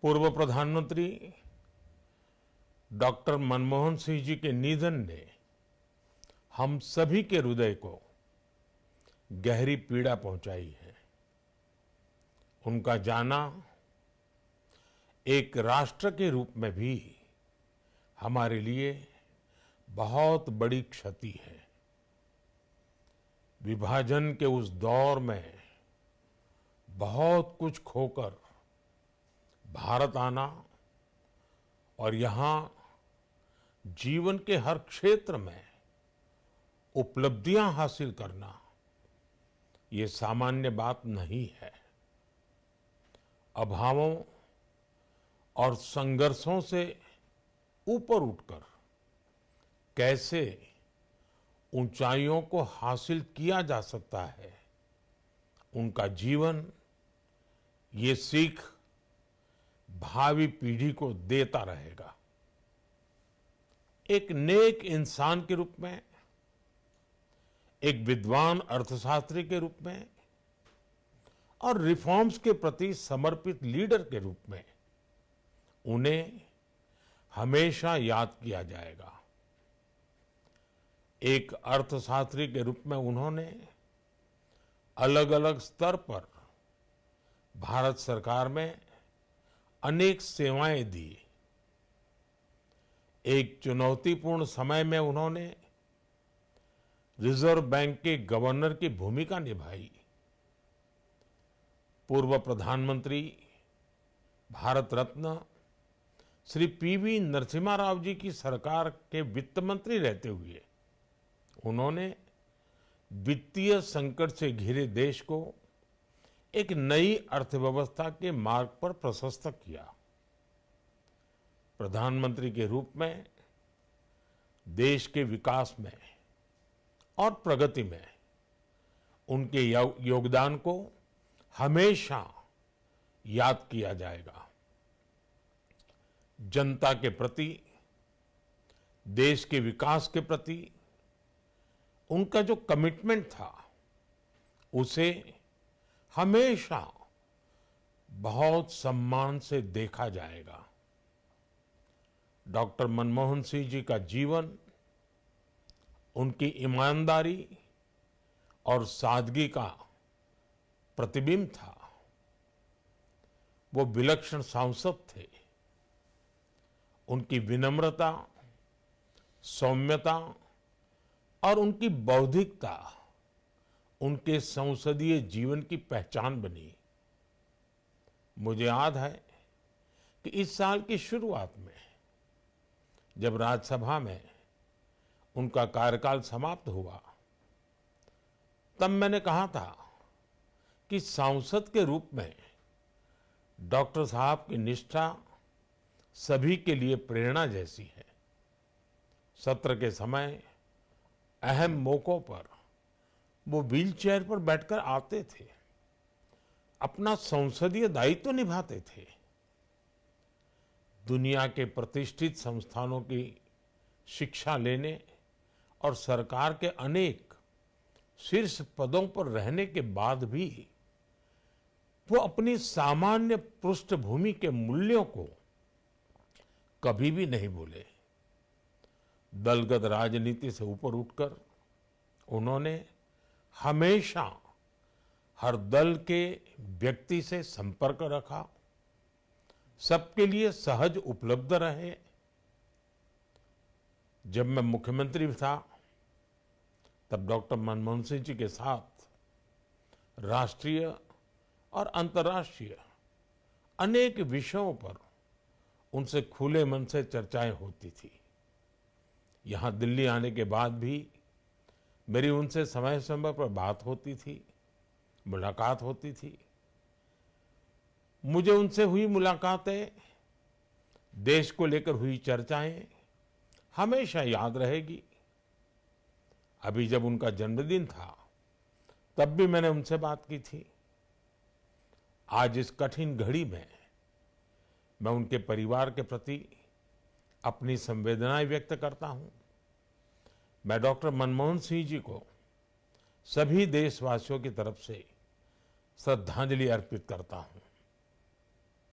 पूर्व प्रधानमंत्री डॉक्टर मनमोहन सिंह जी के निधन ने हम सभी के हृदय को गहरी पीड़ा पहुंचाई है। उनका जाना एक राष्ट्र के रूप में भी हमारे लिए बहुत बड़ी क्षति है। विभाजन के उस दौर में बहुत कुछ खोकर भारत आना और यहां जीवन के हर क्षेत्र में उपलब्धियां हासिल करना ये सामान्य बात नहीं है। अभावों और संघर्षों से ऊपर उठकर कैसे ऊंचाइयों को हासिल किया जा सकता है, उनका जीवन ये सीख भावी पीढ़ी को देता रहेगा। एक नेक इंसान के रूप में, एक विद्वान अर्थशास्त्री के रूप में और रिफॉर्म्स के प्रति समर्पित लीडर के रूप में उन्हें हमेशा याद किया जाएगा। एक अर्थशास्त्री के रूप में उन्होंने अलग अलग स्तर पर भारत सरकार में अनेक सेवाएं दी। एक चुनौतीपूर्ण समय में उन्होंने रिजर्व बैंक के गवर्नर की भूमिका निभाई। पूर्व प्रधानमंत्री भारत रत्न श्री पीवी नरसिम्हा राव जी की सरकार के वित्त मंत्री रहते हुए उन्होंने वित्तीय संकट से घिरे देश को एक नई अर्थव्यवस्था के मार्ग पर प्रशस्त किया। प्रधानमंत्री के रूप में देश के विकास में और प्रगति में उनके योगदान को हमेशा याद किया जाएगा। जनता के प्रति, देश के विकास के प्रति उनका जो कमिटमेंट था उसे हमेशा बहुत सम्मान से देखा जाएगा। डॉक्टर मनमोहन सिंह जी का जीवन उनकी ईमानदारी और सादगी का प्रतिबिंब था। वो विलक्षण सांसद थे। उनकी विनम्रता, सौम्यता और उनकी बौद्धिकता उनके संसदीय जीवन की पहचान बनी। मुझे याद है कि इस साल की शुरुआत में जब राज्यसभा में उनका कार्यकाल समाप्त हुआ, तब मैंने कहा था कि सांसद के रूप में डॉक्टर साहब की निष्ठा सभी के लिए प्रेरणा जैसी है। सत्र के समय अहम मौकों पर वो व्हीलचेयर पर बैठकर आते थे, अपना संसदीय दायित्व निभाते थे। दुनिया के प्रतिष्ठित संस्थानों की शिक्षा लेने और सरकार के अनेक शीर्ष पदों पर रहने के बाद भी वो अपनी सामान्य पृष्ठभूमि के मूल्यों को कभी भी नहीं भूले। दलगत राजनीति से ऊपर उठकर उन्होंने हमेशा हर दल के व्यक्ति से संपर्क रखा, सबके लिए सहज उपलब्ध रहे। जब मैं मुख्यमंत्री था तब डॉक्टर मनमोहन सिंह जी के साथ राष्ट्रीय और अंतर्राष्ट्रीय अनेक विषयों पर उनसे खुले मन से चर्चाएं होती थी। यहां दिल्ली आने के बाद भी मेरी उनसे समय समय पर बात होती थी, मुलाकात होती थी। मुझे उनसे हुई मुलाकातें, देश को लेकर हुई चर्चाएं हमेशा याद रहेगी। अभी जब उनका जन्मदिन था तब भी मैंने उनसे बात की थी। आज इस कठिन घड़ी में मैं उनके परिवार के प्रति अपनी संवेदनाएं व्यक्त करता हूं। मैं डॉक्टर मनमोहन सिंह जी को सभी देशवासियों की तरफ से श्रद्धांजलि अर्पित करता हूं।